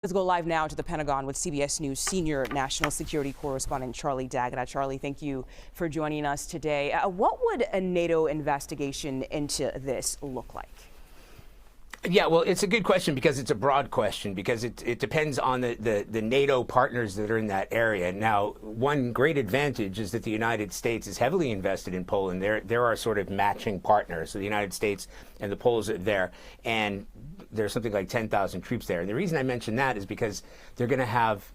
Let's go live now to the Pentagon with CBS News senior national security correspondent Charlie D'Agata. Charlie, thank you for joining us today. What would a NATO investigation into this look like? Yeah, well, it's a good question because it's a broad question because it depends on the NATO partners that are in that area. Now, one great advantage is that the United States is heavily invested in Poland. There are sort of matching partners. So the United States and the Poles are there, and there's something like 10,000 troops there. And the reason I mention that is because they're going to have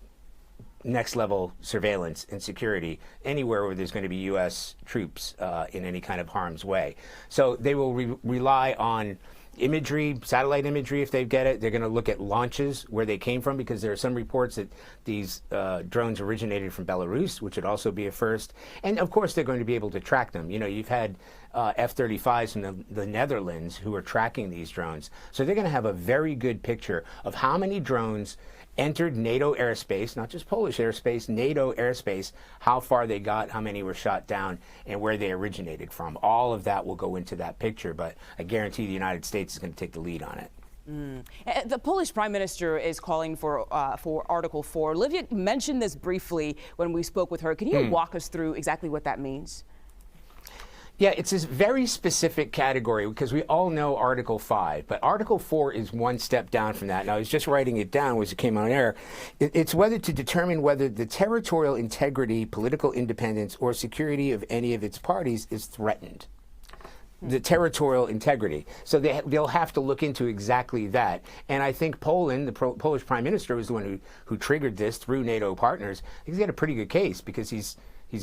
next level surveillance and security anywhere where there's going to be U.S. troops in any kind of harm's way. So they will rely on imagery, satellite imagery if they get it. They're going to look at launches, where they came from, because there are some reports that these drones originated from Belarus, which would also be a first. And of course, they're going to be able to track them. You know, you've had F-35s from the Netherlands who are tracking these drones. So they're going to have a very good picture of how many drones entered NATO airspace, not just Polish airspace, NATO airspace, how far they got, how many were shot down, and where they originated from. All of that will go into that picture, but I guarantee the United States is going to take the lead on it. The Polish Prime Minister is calling for Article 4. Olivia mentioned this briefly when we spoke with her. Can you walk us through exactly what that means? Yeah, it's this very specific category because we all know Article 5, but Article 4 is one step down from that. And I was just writing it down as it came on air. It's whether to determine whether the territorial integrity, political independence, or security of any of its parties is threatened. The territorial integrity. So they'll have to look into exactly that. And I think Poland, the Polish Prime Minister, was the one who triggered this through NATO partners. He's got a pretty good case because he's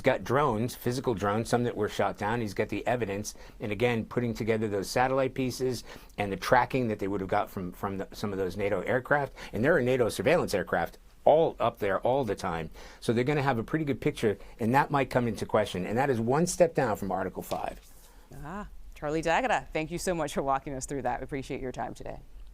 got drones, physical drones, some that were shot down. He's got the evidence. And again, putting together those satellite pieces and the tracking that they would have got from some of those NATO aircraft. And there are NATO surveillance aircraft all up there all the time. So they're going to have a pretty good picture, and that might come into question. And that is one step down from Article 5. Charlie D'Agata, thank you so much for walking us through that. We appreciate your time today.